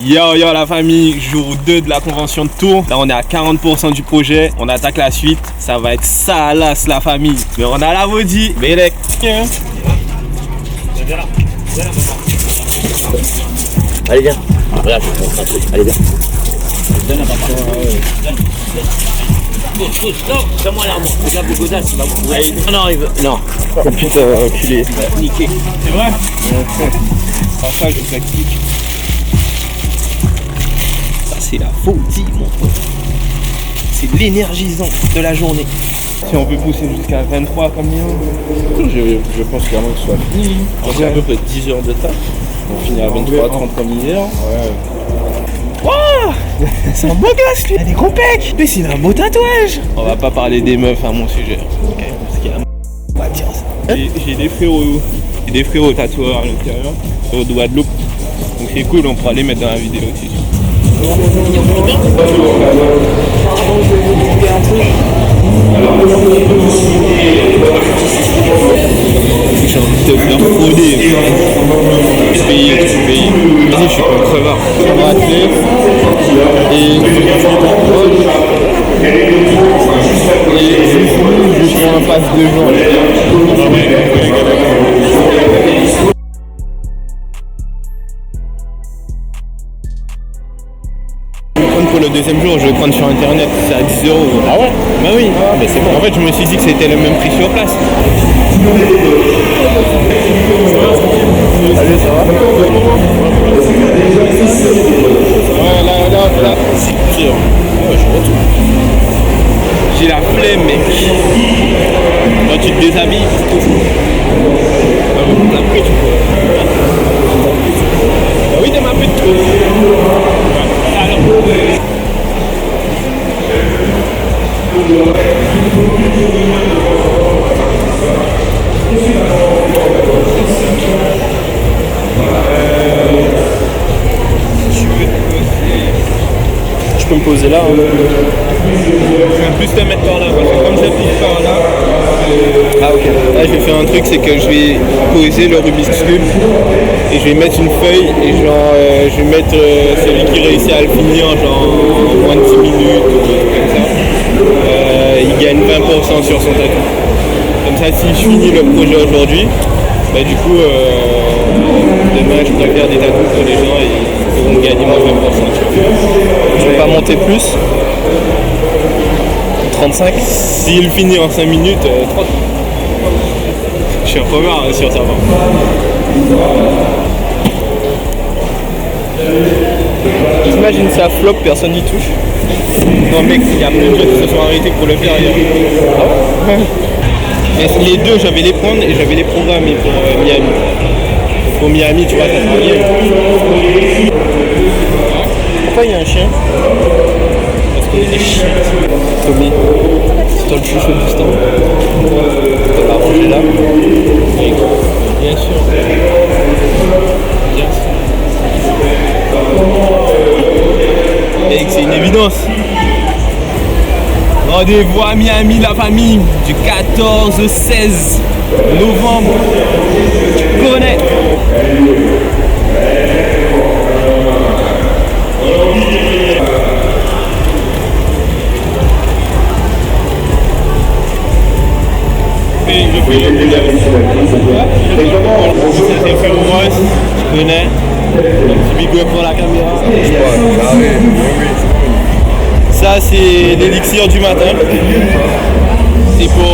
Yo yo la famille, jour 2 de la convention de Tours. Là on est à 40% du projet, on attaque la suite. Ça va être salace la famille. Mais on a la maudit, Bélec. Allez viens. Regarde, je vais te montrer un truc. Allez viens. Donne à papa. Stop, fais-moi l'arme. Regarde le godasse, il va vous. Allez, non, il veut. Non. Oh putain, enculé. Il va niquer. C'est vrai? Sans ça, je t'explique. Ça, c'est la folie, mon pote. C'est l'énergisant de la journée. Si on peut pousser jusqu'à 23 comme Je pense clairement que ce soit fini. On fait à peu près 10 heures de taf. On finit à 23-30 comme hier. Ouais. Wow, c'est un beau gosse lui. Il a des gros pecs. Mais c'est un beau tatouage. On va pas parler des meufs à mon sujet. Ok, parce qu'il y a on va dire ça. J'ai des frérots. J'ai des frérots tatoueurs à l'intérieur. Au Guadeloupe. Donc c'est cool, on pourra les mettre dans la vidéo aussi. J'ai envie de te faire frauder. Je suis payé. Vas-y, je suis comme crevard. Je vais atteler. Et je prends un passe de jour. Pour le deuxième jour, je vais prendre sur internet, c'est à 10 €. Ah ouais? Bah oui, mais c'est bon. En fait, je me suis dit que c'était le même prix sur place. Allez, ça va? Ouais, là. C'est dur. Ouais, je retourne. J'ai la flemme, mec. Quand tu te déshabilles, après tu peux. Bah oui, t'as ma pute. Alors. Je peux me poser là. Hein. Je vais plus te mettre par là parce que comme j'appuie par là. Ah ok. Là je vais faire un truc, c'est que je vais poser le Rubik's Cube et je vais mettre une feuille et genre je vais mettre celui qui réussit à le finir genre en moins de 10 minutes ou comme ça. Il gagne 20% sur son tatou. Comme ça si je finis le projet aujourd'hui, bah du coup demain je pourrais faire des tatous pour les gens et ils pourront gagner moins 20%. Je vais pas monter plus. 35. S'il finit en 5 minutes, 30. Je suis un crevard hein, sur ça. Imagine ça flop, personne n'y touche. Non mec, il y a plein de gens qui se sont arrêtés pour le faire. Mais les deux, j'avais les prendre et j'avais les programmer pour Miami. Pour Miami, tu vois, ça sera bien. Pourquoi il y a un chien? Parce qu'on est des chiens. Tommy, c'est toi le chouchou du stand. Tu vas ranger là. Bien sûr. Mec, c'est une évidence. Rendez-vous à Miami, la famille, du 14 au 16 novembre. Tu connais. Je fais le c'était fait au Ross, tu connais. Un petit big up pour la caméra. Ça c'est l'élixir du matin. C'est pour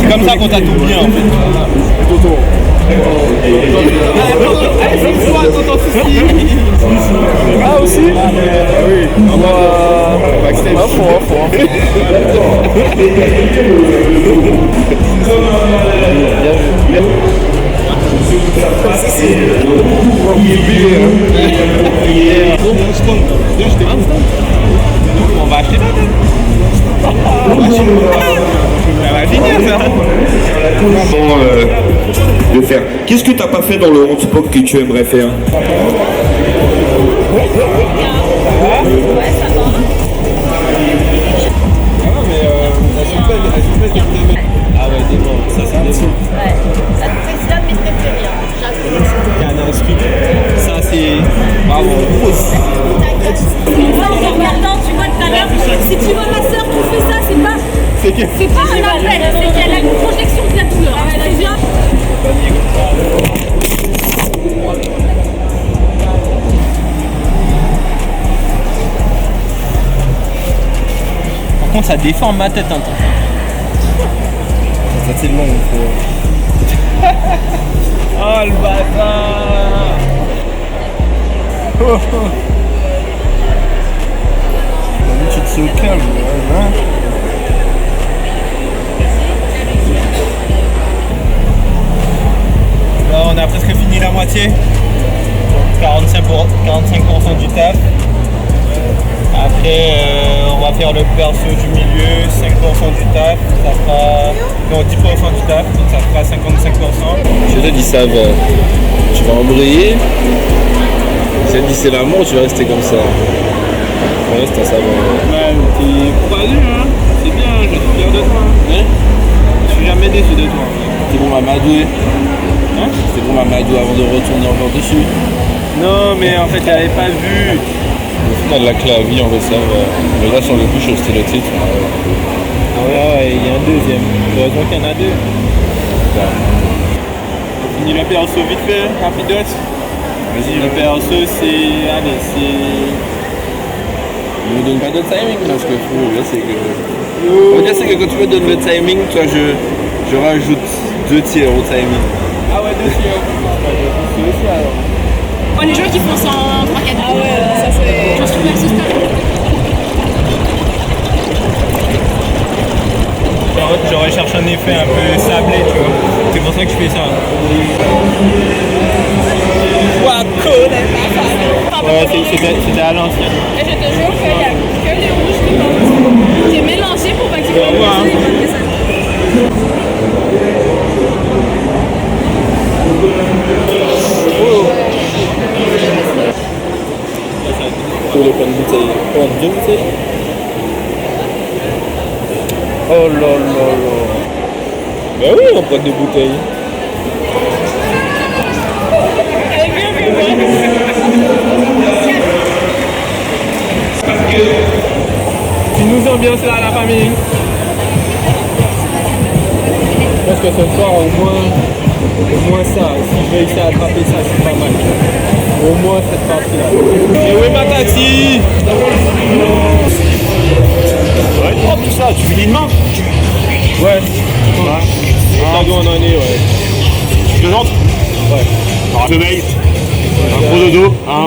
c'est comme ça qu'on tatoue bien en fait. Toto. C'est toi Toto Souci. Ah aussi? Oui. On va backstage. Ah, faut. On va acheter ça va finir ça. De faire. Qu'est-ce que t'as pas fait dans le handspot que tu aimerais faire? Ah ouais, des bons, ça c'est des bons. Ouais, ça c'est l'un de mes préférés. J'adore. Ça c'est Bravo. En regardant, tu vois tout à l'heure, si tu vois ma soeur qui fait ça, c'est pas un appel, c'est qu'elle a une projection de la douleur. C'est bien. Par contre, ça déforme ma tête un peu. Ça c'est long, il faut. Oh le bâtard. Tu te sens calme, hein. Là, on a presque fini la moitié. 45% du taf. Après, on va faire le perso du milieu, 5% du taf, ça fera. Non, 10% du taf, donc ça fera 55%. Je te dis ça, tu vas embrayer. Je te dis c'est la mort, tu vas rester comme ça. Pour l'instant, ça va. Ouais, t'es courageux, hein. C'est bien, je suis fier de toi. Hein? Je suis jamais déçu de toi. C'était bon Mamadou. Hein? C'était bon Mamadou avant de retourner encore dessus. Non, mais en fait, j'avais pas vu. Au final, la clé à vie, on réserve. Le gars sur le coup, c'était le titre. Ah ouais, il y a un deuxième. Heureusement qu'il y en a deux. On finit le perso vite fait, rapidos. Vas-y, Le perso, c'est. Allez, c'est. ne me donne pas de timing parce que là, c'est que. On va dire c'est que quand tu me donnes le timing, toi, je rajoute 2 tiers au timing. Ah ouais, deux tiers. C'est aussi alors. Moi, les gens qui font ça en 3-4 ah ouais, ça c'est. J'en suis à ce stade. J'aurais cherché un effet un peu sablé, tu vois. C'est pour ça que je fais ça. Ouais, c'était à l'ancienne. Et je te jure qu'il n'y a que les rouges qui vont. J'ai mélangé pour pas que tu Au revoir, hein. Pour le point de bouteille. Point de 2 bouteilles. Oh là là là. Ben oui, on prend 2 bouteilles. Tu nous ambiances là à la famille. Je pense que ce soir, au moins ça, si je réussis à attraper ça, c'est pas mal. Au moins cette partie-là. Et où est ma taxi? Oh, tout ça, tu finis demain? Ouais. Ça doit en année, ouais. Tu te rentres? Ouais. Alors, sommeil, un gros dodo, hein.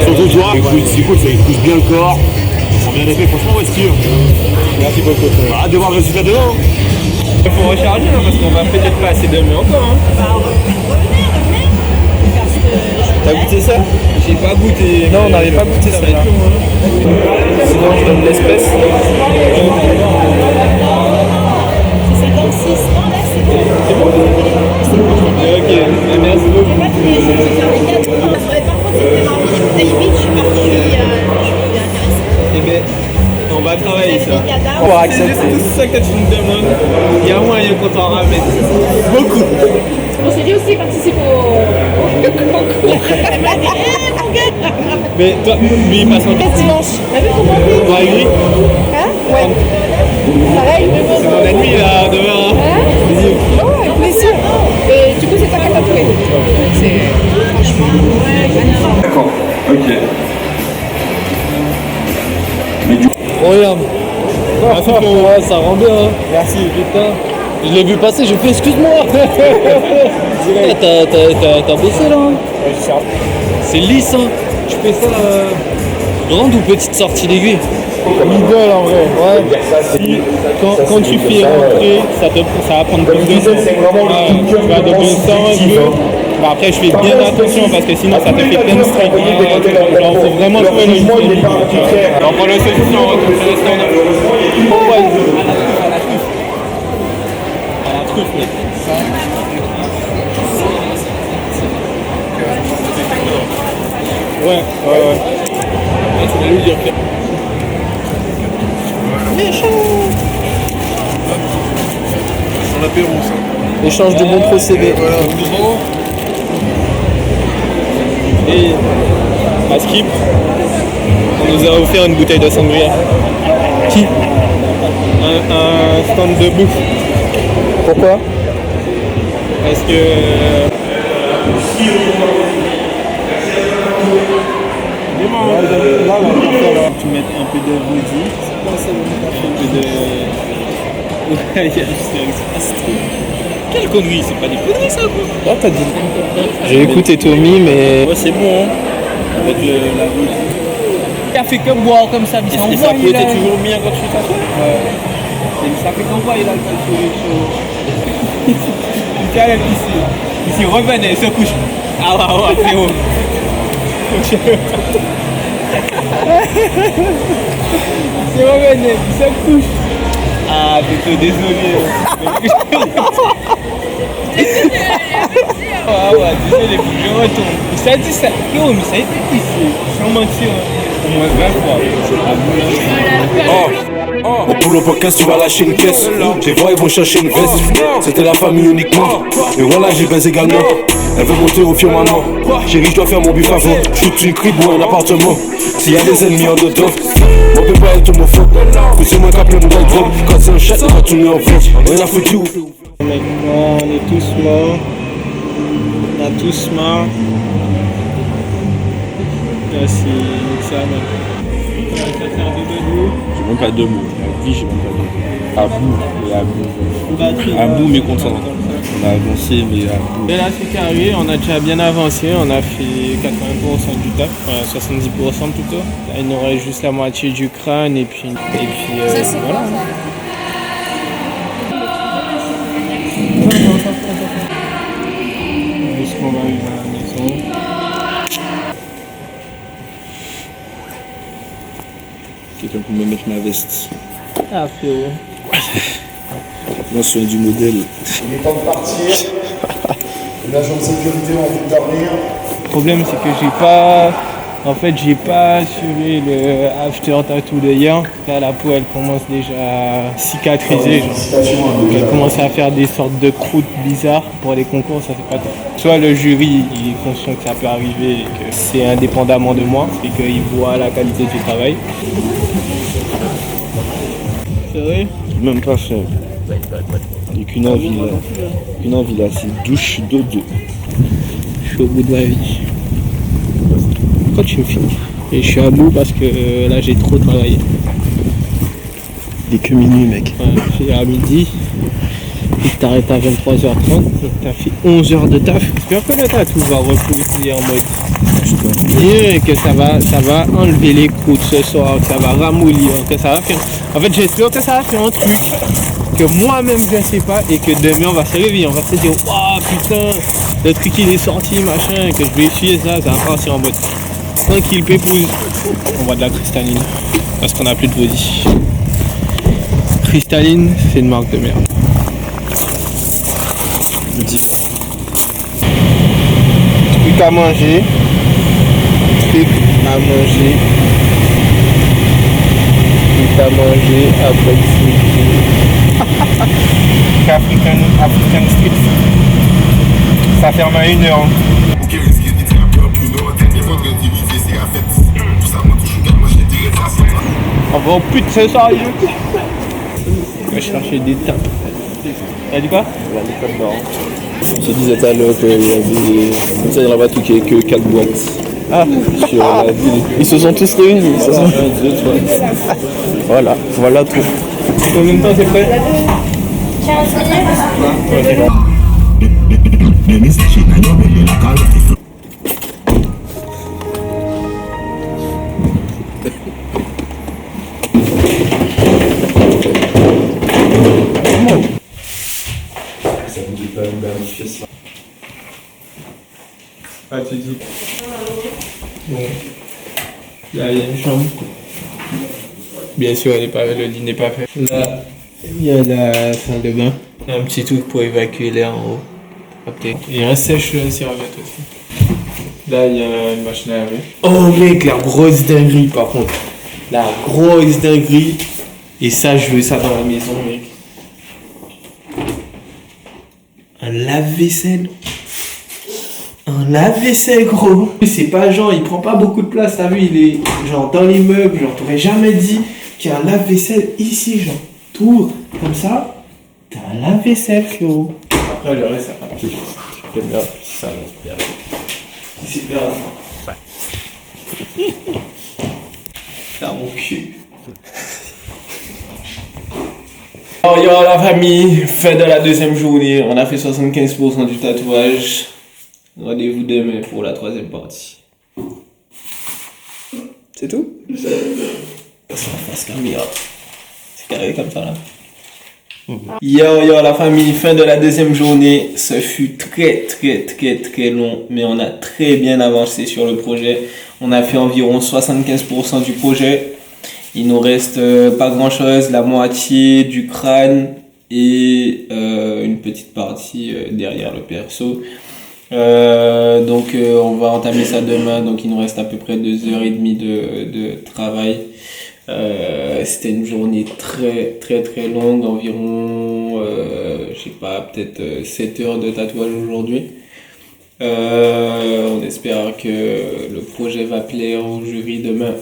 Surtout toi, écoute, c'est cool, ça pousse bien le corps. Ça sent bien l'effet, franchement, ouais, Steve. Merci beaucoup. Hâte de voir le résultat demain. Il faut recharger hein, parce qu'on va peut-être passer demain encore. Hein. T'as goûté ça? J'ai pas goûté. Non, on n'avait pas goûté ça. Sinon, je donne l'espèce. C'est 56. Non, là, c'est bon. Ok, merci beaucoup. C'est pas tous les jours que je fais des cadeaux. Par contre, c'était marrant. J'ai payé vite, je suis partie. Je suis intéressée. Eh bien, on va travailler ça. On va C'est accepter. juste tout ça que tu me demandes. Il y a moyen qu'on t'en ramène. Beaucoup. On s'est dit aussi participe au concours. Mais toi, lui, il passe en Quel dimanche? T'as vu comment on Toi, Aigri, Hein? Ouais. Pareil, c'est dans la nuit là, demain. Hein. Bisous. Oh, avec plaisir. Et du coup, c'est toi qui as tatoué. C'est franchement, ouais, magnifique. D'accord, ok. Regarde. Ouais, ça rend bien. Hein. Merci. Putain. Je l'ai vu passer, j'ai fait excuse-moi. T'as bossé là. Hein. C'est lisse. Hein. Tu fais ça grande ou petite sortie d'aiguille? L'idole en vrai. Ouais. Quand tu fais rentrer, ça va prendre plus de temps. Tu vas de bon sang un peu. Bah après, je fais bien attention parce que sinon ça te fait plein de stress. Genre, faut vraiment trouver le jeu. On prend le saucisson. Pourquoi il veut à la truffe, mec. Ouais. Tu vas lui dire. Son apéro, ça. Échange de bons procédés. Voilà. Et à Skip, on nous a offert une bouteille de sangria. Qui? Un stand de bouffe. Pourquoi? Parce que tu mets un peu de bougie. Quelle connerie, c'est pas des conneries ça quoi. Ah, t'as dit. J'ai écouté Tommy, mais. Ouais, c'est bon, hein. Avec la bougie. Ça fait que boire comme ça, mais ça Et ça envoie, peut il a- être toujours bien quand tu t'assois. Ça fait qu'envoie, il a le sourire chaud. Il s'y revenait, il se couche. Ah ouais, c'est haut. Il s'y revenait, il se couche. Ah, t'es désolé. Ah ouais, désolé, faut que je retourne. Ça dit ça. Yo, mais ça a été ici. Sans mentir, au moins 20 fois. Au boulot podcast, tu vas lâcher une caisse. Les vois, ils vont chercher une veste. C'était la famille uniquement. Et voilà, j'ai baise également. Elle veut monter au firmament. Chérie, je dois faire mon but avant. Shoot une crib ou un appartement. S'il y a des ennemis en dedans, mon peut pas être homophobe. Plus c'est moins qu'à plein de drôle. Quand c'est un chat, il va tourner en vlog. Rien à foutre. Mec, on est tous morts. On a tous marre. Là, c'est ça, mec. Ça faire des debout. J'ai même pas deux mots. La vie, j'ai même pas deux mots. À bout, mais à bout. À bout, mais content. On a avancé, mais à bout. Et là, c'est carré, on a déjà bien avancé, on a fait 80% du taf, enfin 70% plutôt. Là, il nous reste juste la moitié du crâne et puis voilà. Jusqu'on va arriver à la maison. Quelqu'un pour me mettre ma veste. Ah, frérot. Moi, je suis du modèle. Il est temps de partir. Les agents de sécurité ont envie de dormir. Le problème, c'est que j'ai pas assuré le after tattoo de hier. Là, la peau, elle commence déjà à cicatriser. Donc, elle commence à faire des sortes de croûtes bizarres. Pour les concours, ça c'est pas top. Soit le jury il est conscient que ça peut arriver et que c'est indépendamment de moi et qu'il voit la qualité du travail. C'est vrai? Même pas fait. Et qu'une envie là. Une envie là, c'est douche dodo. Je suis au bout de ma vie. Pourquoi tu me filmes? Et je suis à bout parce que là j'ai trop travaillé. Il est que minuit, mec. Ouais, j'ai à midi. Et t'arrêtes à 23h30. Donc t'as fait 11 heures de taf. J'espère que le tatou va reposer en mode. Et que ça va enlever les croûtes ce soir, que ça va ramollir, que ça va faire. En fait, j'espère que ça va faire un truc que moi-même je sais pas et que demain on va se réveiller, on va se dire waouh putain, le truc il est sorti machin, que je vais essuyer ça va partir en mode tranquille pépouze. On voit de la cristalline parce qu'on a plus de body. Cristalline, c'est une marque de merde. Truc à manger. Truc à manger. Truc à manger à proximité. African Street Food. Ça ferme à 1h. On va au pute, c'est ça, je vais chercher des tas. T'as dit quoi? On se disait tout à l'heure qu'il y avait. Ça, il y en a tout qui est que 4 boîtes. Ah. Sur la ville. Ils se sont tous réunis. Ça, 1, 2, 3. Voilà tout. Combien de temps c'est prêt? 15 Ah, tu dis. Bon. Là, il y a une chambre. Bien sûr, le lit n'est pas fait. Là, il y a la salle de bain. Il y a un petit truc pour évacuer l'air en haut. Après, il y a un sèche-serviette aussi. Là, il y a une machine à laver. Oh mec, la grosse dinguerie par contre. La grosse dinguerie. Et ça, je veux ça dans la maison, mec. Un lave-vaisselle. un lave-vaisselle, gros. C'est pas genre, il prend pas beaucoup de place, t'as vu, il est genre dans les meubles, genre t'aurais jamais dit qu'il y a un lave-vaisselle ici, genre tout comme ça, t'as un lave-vaisselle, frérot. Après le reste, ça va. J'aime bien, ça va bien. C'est super. Ouais. Dans mon cul. Oh yo la famille, fin de la deuxième journée, on a fait 75% du tatouage. Rendez-vous demain pour la troisième partie. C'est tout? C'est la face caméra. C'est carré comme ça là. Yo la famille, fin de la deuxième journée. Ce fut très long, mais on a très bien avancé sur le projet. On a fait environ 75% du projet. Il nous reste pas grand chose, la moitié du crâne et une petite partie derrière le perso. Donc on va entamer ça demain, donc il nous reste à peu près 2h30 de travail. C'était une journée très longue, environ je sais pas, peut-être 7 heures de tatouage aujourd'hui. On espère que le projet va plaire au jury demain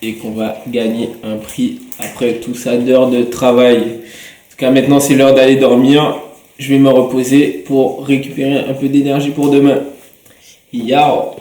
et qu'on va gagner un prix après tout ça d'heures de travail. En tout cas maintenant c'est l'heure d'aller dormir. Je vais me reposer pour récupérer un peu d'énergie pour demain. Yao!